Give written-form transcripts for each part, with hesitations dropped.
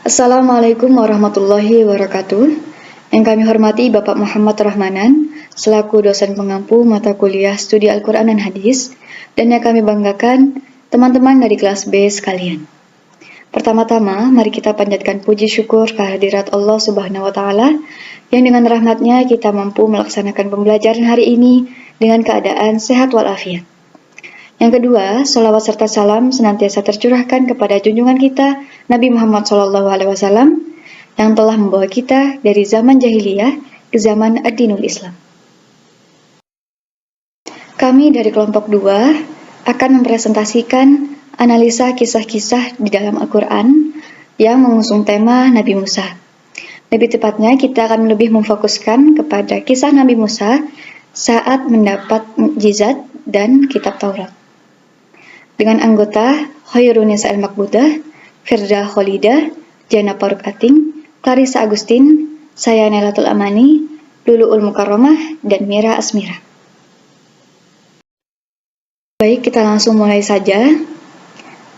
Assalamualaikum warahmatullahi wabarakatuh. Yang kami hormati Bapak Muhammad Rahmanan, selaku dosen pengampu mata kuliah studi Al-Quran dan Hadis, dan yang kami banggakan, teman-teman dari kelas B sekalian. Pertama-tama, mari kita panjatkan puji syukur kehadirat Allah Subhanahu wa Ta'ala, yang dengan rahmatnya kita mampu melaksanakan pembelajaran hari ini dengan keadaan sehat walafiat. Yang kedua, sholawat serta salam senantiasa tercurahkan kepada junjungan kita, Nabi Muhammad SAW, yang telah membawa kita dari zaman jahiliyah ke zaman ad-dinul Islam. Kami dari kelompok 2 akan mempresentasikan analisa kisah-kisah di dalam Al-Quran yang mengusung tema Nabi Musa. Lebih tepatnya, kita akan lebih memfokuskan kepada kisah Nabi Musa saat mendapat mukjizat dan kitab Taurat. Dengan anggota Khairunnisa Al-Makbudah, Firda Kholidah, Jana Faruk Ating, Clarissa Agustin, saya Nailatul Amani, Lulu'ul Mukarramah, dan Mira Asmira. Baik, kita langsung mulai saja.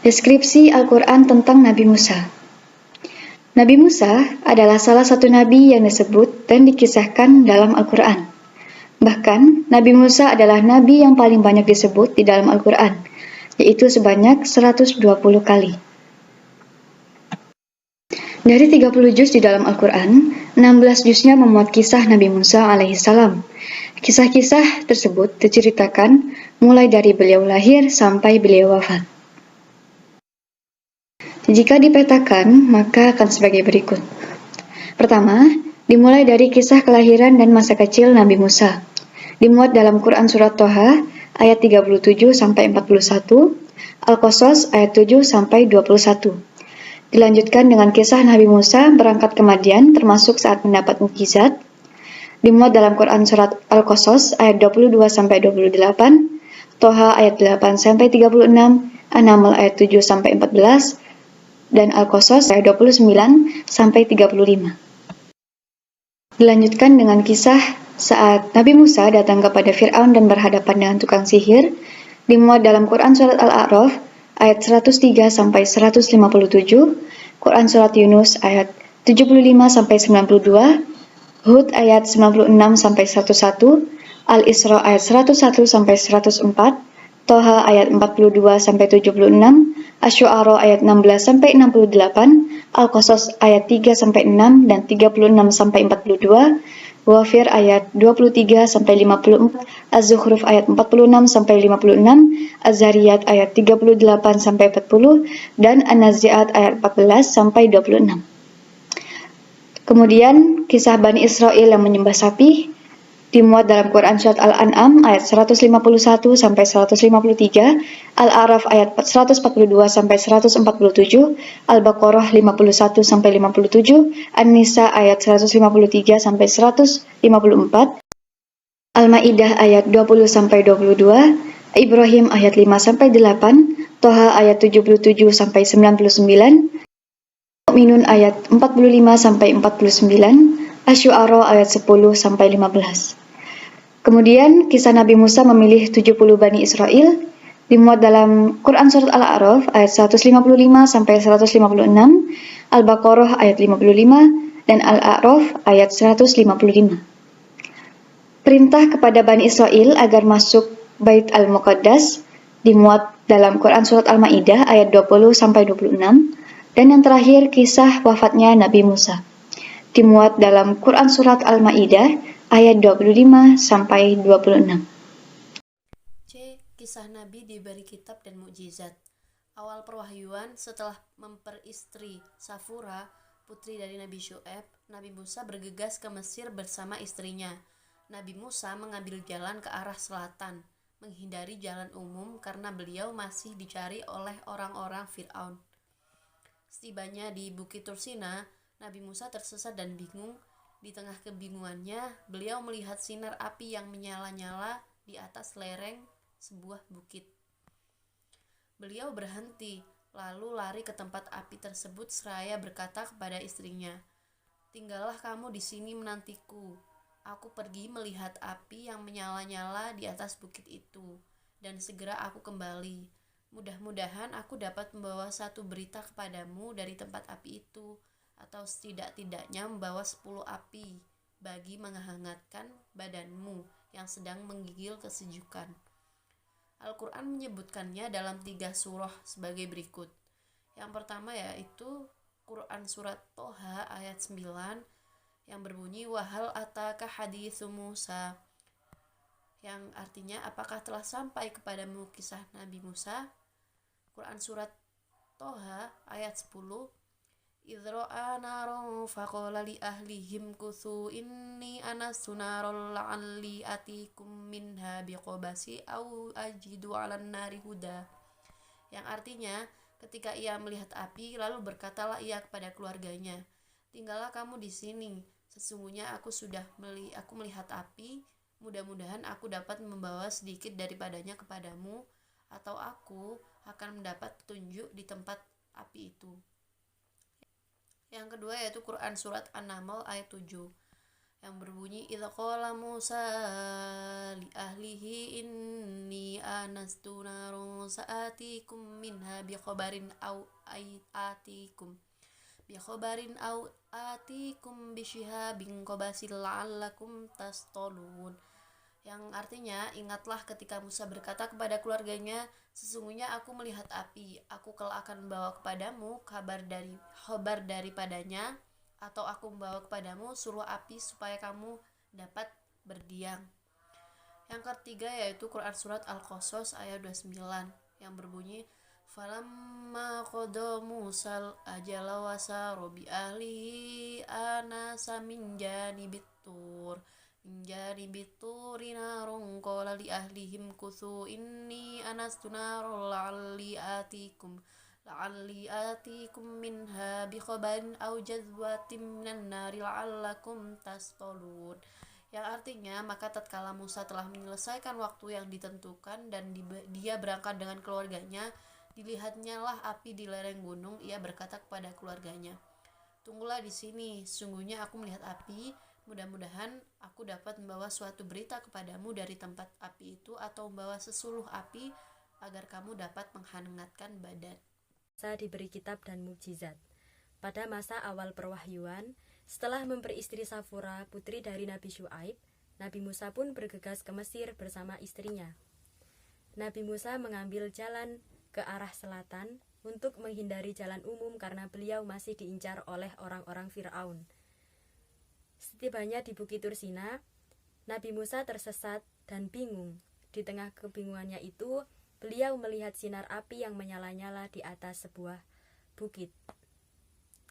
Deskripsi Al-Quran tentang Nabi Musa. Nabi Musa adalah salah satu nabi yang disebut dan dikisahkan dalam Al-Quran. Bahkan, Nabi Musa adalah nabi yang paling banyak disebut di dalam Al-Quran, yaitu sebanyak 120 kali. Dari 30 juz di dalam Al-Quran, 16 juznya memuat kisah Nabi Musa alaihissalam. Kisah-kisah tersebut diceritakan mulai dari beliau lahir sampai beliau wafat. Jika dipetakan, maka akan sebagai berikut. Pertama, dimulai dari kisah kelahiran dan masa kecil Nabi Musa. Dimuat dalam Quran Surat Toha, ayat 37-41, Al-Qasas ayat 7-21. Dilanjutkan dengan kisah Nabi Musa berangkat ke Madian termasuk saat mendapat mukjizat. Dimuat dalam Quran Surat Al-Qasas ayat 22-28, Toha ayat 8-36, An-Naml ayat 7-14, dan Al-Qasas ayat 29-35. Dilanjutkan dengan kisah saat Nabi Musa datang kepada Fir'aun dan berhadapan dengan tukang sihir, dimuat dalam Quran Surat Al-A'raf ayat 103-157, Quran Surat Yunus ayat 75-92, Hud ayat 96-101, Al-Isra ayat 101-104, Toha ayat 42-76, Asy-Syu'ara ayat 16-68, Al-Qasas ayat 3-6 dan 36-42, Ghafir ayat 23-54, Az-Zukhruf ayat 46-56, Az-Zariyat ayat 38-40, dan An-Nazi'at ayat 14-26. Kemudian kisah Bani Israel yang menyembah sapi dimuat dalam Quran Surat Al-An'am ayat 151-153, Al-A'raf ayat 142-147, Al-Baqarah 51-57, An-Nisa ayat 153-154, Al-Maidah ayat 20-22, Ibrahim ayat 5-8, Toha ayat 77-99, Mu'minun ayat 45-49, Asy-Syu'ara ayat 10-15. Kemudian kisah Nabi Musa memilih 70 Bani Israel dimuat dalam Quran Surat Al-A'raf ayat 155-156, Al-Baqarah ayat 55, dan Al-A'raf ayat 155. Perintah kepada Bani Israel agar masuk Bait Al-Muqaddas dimuat dalam Quran Surat Al-Maidah ayat 20-26, dan yang terakhir kisah wafatnya Nabi Musa dimuat dalam Quran Surat Al-Maidah ayat 25-26. C. Kisah Nabi diberi kitab dan mukjizat. Awal perwahyuan setelah memperistri Safura, putri dari Nabi Syu'aib, Nabi Musa bergegas ke Mesir bersama istrinya. Nabi Musa mengambil jalan ke arah selatan, menghindari jalan umum karena beliau masih dicari oleh orang-orang Fir'aun. Setibanya di Bukit Tursina, Nabi Musa tersesat dan bingung. Di tengah kebingungannya, beliau melihat sinar api yang menyala-nyala di atas lereng sebuah bukit. Beliau berhenti, lalu lari ke tempat api tersebut seraya berkata kepada istrinya, "Tinggallah kamu di sini menantiku. Aku pergi melihat api yang menyala-nyala di atas bukit itu, dan segera aku kembali. Mudah-mudahan aku dapat membawa satu berita kepadamu dari tempat api itu." atau setidak-tidaknya membawa 10 api bagi menghangatkan badanmu yang sedang menggigil kesejukan. Al-Quran menyebutkannya dalam 3 surah sebagai berikut. Yang pertama yaitu Quran Surat Toha ayat 9 yang berbunyi wahal ataka haditsu Musa, yang artinya apakah telah sampai kepadamu kisah Nabi Musa. Quran Surat Toha ayat 10 idro'a naron faqala li ahlihim kuthu inni anastu naron la'alli atikum minha biqobasi au ajidu 'alan nari huda, yang artinya ketika ia melihat api lalu berkatalah ia kepada keluarganya, tinggallah kamu di sini, sesungguhnya aku melihat api, mudah-mudahan aku dapat membawa sedikit daripadanya kepadamu atau aku akan mendapat petunjuk di tempat api itu. Yang kedua yaitu Quran Surat An-Naml ayat 7 yang berbunyi idz qala Musa li ahlihi inni anastu naron sa'atikum minha biqabarin au atikum bisyihabin qabasil la'allakum tastalun, yang artinya ingatlah ketika Musa berkata kepada keluarganya, sesungguhnya aku melihat api, aku kelak akan membawa kepadamu kabar daripadanya, atau aku membawa kepadamu suruh api supaya kamu dapat berdiam. Yang ketiga yaitu Quran Surat Al-Qasas ayat 29 yang berbunyi falamma qada Musal ajala wasara bi ahlihi anasa min janibit turi narun qala li ahlihim kuthu inni anastu naron la'alli atikum minha biqabarin au jazwatin minan nari la'allakum tastalun, yang artinya maka tatkala Musa telah menyelesaikan waktu yang ditentukan dan dia berangkat dengan keluarganya, dilihatnya lah api di lereng gunung. Ia berkata kepada keluarganya, tunggulah di sini, sungguhnya aku melihat api, mudah-mudahan aku dapat membawa suatu berita kepadamu dari tempat api itu atau membawa sesuluh api agar kamu dapat menghangatkan badan. Diberi kitab dan mukjizat. Pada masa awal perwahyuan, setelah memperi istri Safura, putri dari Nabi Syuaib, Nabi Musa pun bergegas ke Mesir bersama istrinya. Nabi Musa mengambil jalan ke arah selatan untuk menghindari jalan umum karena beliau masih diincar oleh orang-orang Fir'aun. Setibanya di Bukit Tursina, Nabi Musa tersesat dan bingung. Di tengah kebingungannya itu, beliau melihat sinar api yang menyala-nyala di atas sebuah bukit.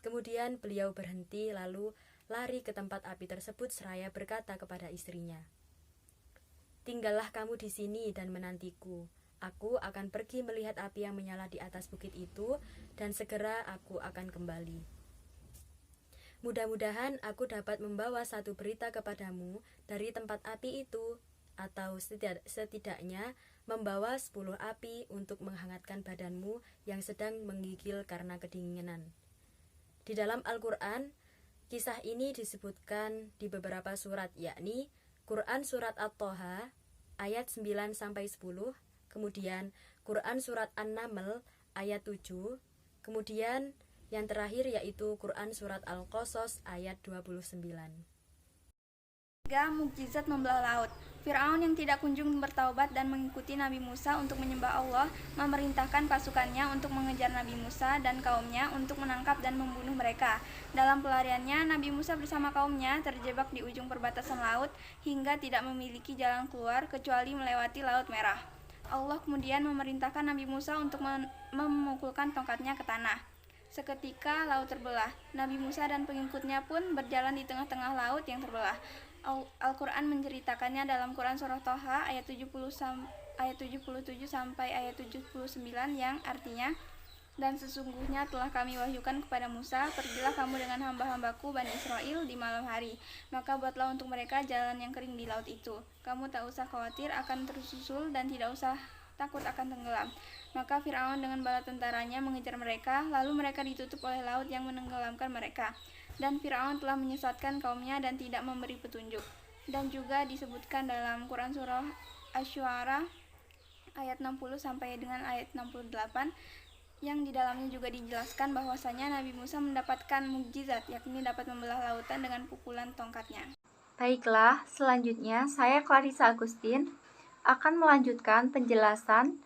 Kemudian beliau berhenti lalu lari ke tempat api tersebut seraya berkata kepada istrinya, tinggallah kamu di sini dan menantiku. Aku akan pergi melihat api yang menyala di atas bukit itu dan segera aku akan kembali. Mudah-mudahan aku dapat membawa satu berita kepadamu dari tempat api itu, atau setidaknya membawa 10 api untuk menghangatkan badanmu yang sedang menggigil karena kedinginan. Di dalam Al-Quran, kisah ini disebutkan di beberapa surat, yakni Quran Surat At-Toha ayat 9-10, kemudian Quran Surat An-Naml ayat 7, kemudian yang terakhir yaitu Quran Surat Al-Qasas ayat 29. 3. Mukjizat membelah laut. Fir'aun yang tidak kunjung bertaubat dan mengikuti Nabi Musa untuk menyembah Allah, memerintahkan pasukannya untuk mengejar Nabi Musa dan kaumnya untuk menangkap dan membunuh mereka. Dalam pelariannya, Nabi Musa bersama kaumnya terjebak di ujung perbatasan laut hingga tidak memiliki jalan keluar kecuali melewati Laut Merah. Allah kemudian memerintahkan Nabi Musa untuk memukulkan tongkatnya ke tanah. Seketika laut terbelah. Nabi Musa dan pengikutnya pun berjalan di tengah-tengah laut yang terbelah. Al-Quran menceritakannya dalam Quran Surah Toha ayat 77 sampai ayat 79 yang artinya, dan sesungguhnya telah kami wahyukan kepada Musa, pergilah kamu dengan hamba-hambaku Bani Israel di malam hari, maka buatlah untuk mereka jalan yang kering di laut itu. Kamu tak usah khawatir akan tersusul dan tidak usah takut akan tenggelam. Maka Fir'aun dengan bala tentaranya mengejar mereka, lalu mereka ditutup oleh laut yang menenggelamkan mereka. Dan Fir'aun telah menyesatkan kaumnya dan tidak memberi petunjuk. Dan juga disebutkan dalam Quran Surah Asy-Syu'ara ayat 60 sampai dengan ayat 68, yang di dalamnya juga dijelaskan bahwasanya Nabi Musa mendapatkan mukjizat, yakni dapat membelah lautan dengan pukulan tongkatnya. Baiklah, selanjutnya saya Clarissa Agustin akan melanjutkan penjelasan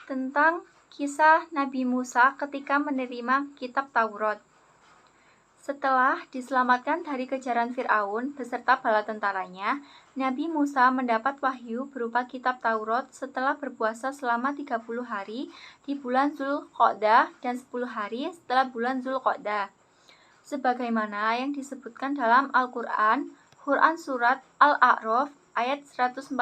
tentang kisah Nabi Musa ketika menerima kitab Taurat. Setelah diselamatkan dari kejaran Fir'aun beserta bala tentaranya, Nabi Musa mendapat wahyu berupa kitab Taurat setelah berpuasa selama 30 hari di bulan Zulqa'dah dan 10 hari setelah bulan Zulqa'dah. Sebagaimana yang disebutkan dalam Al-Quran, Quran Surat Al-A'raf ayat 142.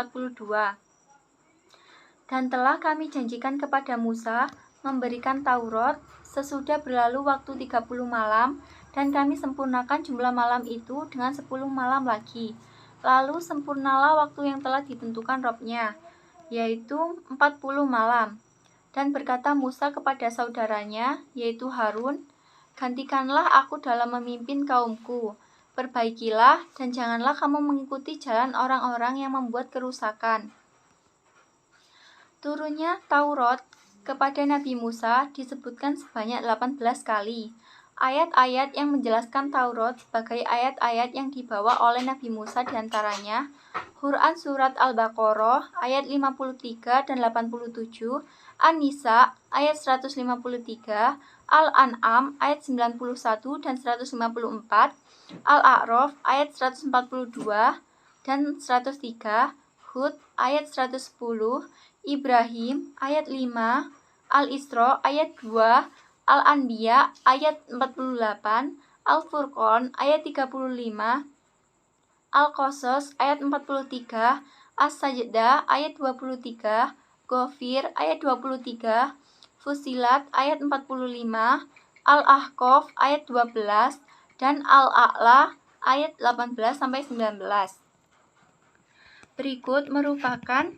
Dan telah kami janjikan kepada Musa memberikan Taurat sesudah berlalu waktu 30 malam, dan kami sempurnakan jumlah malam itu dengan 10 malam lagi. Lalu sempurnalah waktu yang telah ditentukan Robnya, yaitu 40 malam. Dan berkata Musa kepada saudaranya, yaitu Harun, gantikanlah aku dalam memimpin kaumku. Perbaikilah dan janganlah kamu mengikuti jalan orang-orang yang membuat kerusakan. Turunnya Taurat kepada Nabi Musa disebutkan sebanyak 18 kali. Ayat-ayat yang menjelaskan Taurat sebagai ayat-ayat yang dibawa oleh Nabi Musa diantaranya Quran Surat Al-Baqarah ayat 53 dan 87, An-Nisa ayat 153, Al-An'am ayat 91 dan 154, Al-A'raf ayat 142 dan 103, Hud ayat 110, Ibrahim ayat 5, Al-Isra ayat 2, Al-Anbiya ayat 48, Al-Furqan ayat 35, Al-Qasas ayat 43, As-Sajdah ayat 23, Ghafir ayat 23, Fusilat ayat 45, Al-Ahqaf ayat 12, dan Al-A'la ayat 18-19. Berikut merupakan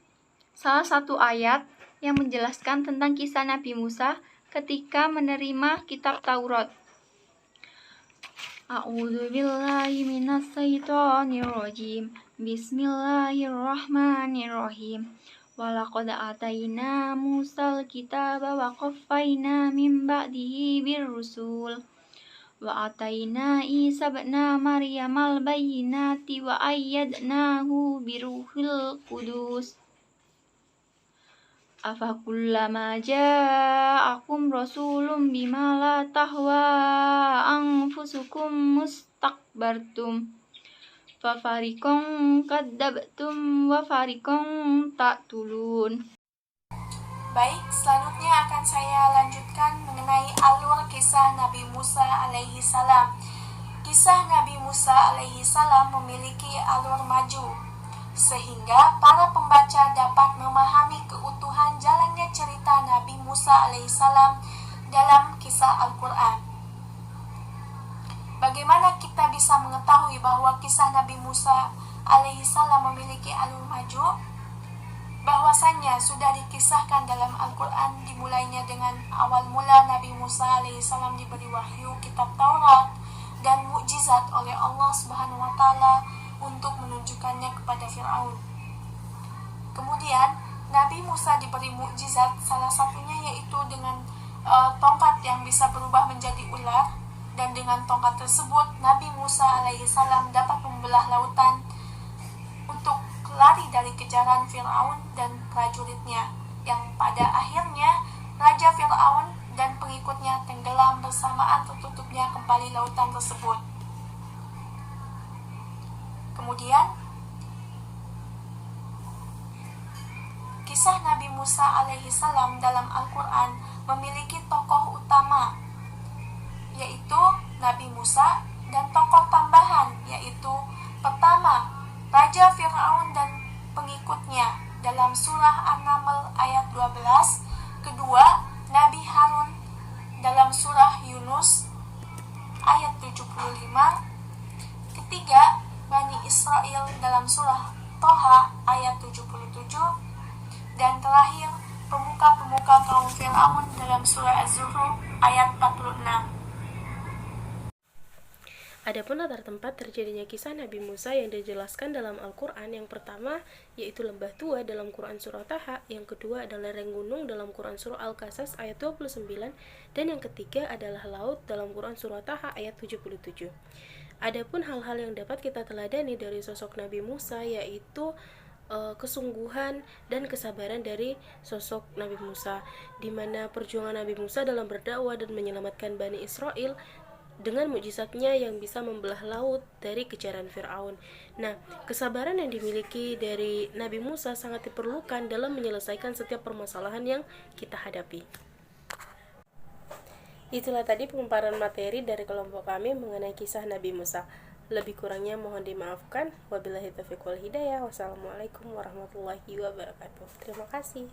salah satu ayat yang menjelaskan tentang kisah Nabi Musa ketika menerima kitab Taurat. A'udzu billahi minas syaitonir rajim. Bismillahirrahmanirrahim. Walaqad atayna Musal kitaba wa qaffayna min ba'dihi birrusul. Wa atayna Isa ibna Maryam al-bayyinati wa ayyadnahu biruhil qudus. Afakullama ja'akum rasulun bima la tahwa anfusukum mustakbartum fafariqan kadzabtum wa fariqan taqtulun. Baik, selanjutnya akan saya lanjutkan mengenai alur kisah Nabi Musa alaihi salam. Kisah Nabi Musa alaihi salam memiliki alur maju, sehingga para pembaca dapat memahami keutuhan jalannya cerita Nabi Musa alaihi salam dalam kisah Al-Quran. Bagaimana kita bisa mengetahui bahwa kisah Nabi Musa alaihi salam memiliki alur maju? Bahwasanya sudah dikisahkan dalam Al-Quran dimulainya dengan awal mula Nabi Musa alaihissalam diberi wahyu kitab Taurat dan mukjizat oleh Allah Subhanahu wa taala untuk menunjukkannya kepada Fir'aun. Kemudian Nabi Musa diberi mukjizat, salah satunya yaitu dengan tongkat yang bisa berubah menjadi ular, dan dengan tongkat tersebut Nabi Musa alaihissalam dapat membelah lautan untuk lari dari kejaran Fir'aun dan prajuritnya, yang pada akhirnya Raja Fir'aun dan pengikutnya tenggelam bersamaan tertutupnya kembali lautan tersebut. Kemudian kisah Nabi Musa alaihissalam dalam Al-Quran memiliki tokoh utama, yaitu Nabi Musa, dan tokoh tambahan, yaitu pertama Raja Fir'aun dan pengikutnya dalam surah An-Naml ayat 12, kedua Nabi Harun dalam surah Yunus ayat 75, ketiga Bani Israel dalam surah Toha ayat 77, dan terakhir pemuka-pemuka kaum Fir'aun dalam surah Az-Zukhruf ayat 46. Adapun latar tempat terjadinya kisah Nabi Musa yang dijelaskan dalam Al-Quran, yang pertama yaitu lembah tua dalam Quran Surah Taha, yang kedua adalah lereng gunung dalam Quran Surah Al-Qasas ayat 29, dan yang ketiga adalah laut dalam Quran Surah Taha ayat 77. Adapun hal-hal yang dapat kita teladani dari sosok Nabi Musa yaitu kesungguhan dan kesabaran dari sosok Nabi Musa, di mana perjuangan Nabi Musa dalam berdakwah dan menyelamatkan Bani Israel dengan mukjizatnya yang bisa membelah laut dari kejaran Fir'aun. Nah, kesabaran yang dimiliki dari Nabi Musa sangat diperlukan dalam menyelesaikan setiap permasalahan yang kita hadapi. Itulah tadi pemaparan materi dari kelompok kami mengenai kisah Nabi Musa. Lebih kurangnya mohon dimaafkan. Wabillahi taufiq wal hidayah. Wassalamualaikum warahmatullahi wabarakatuh. Terima kasih.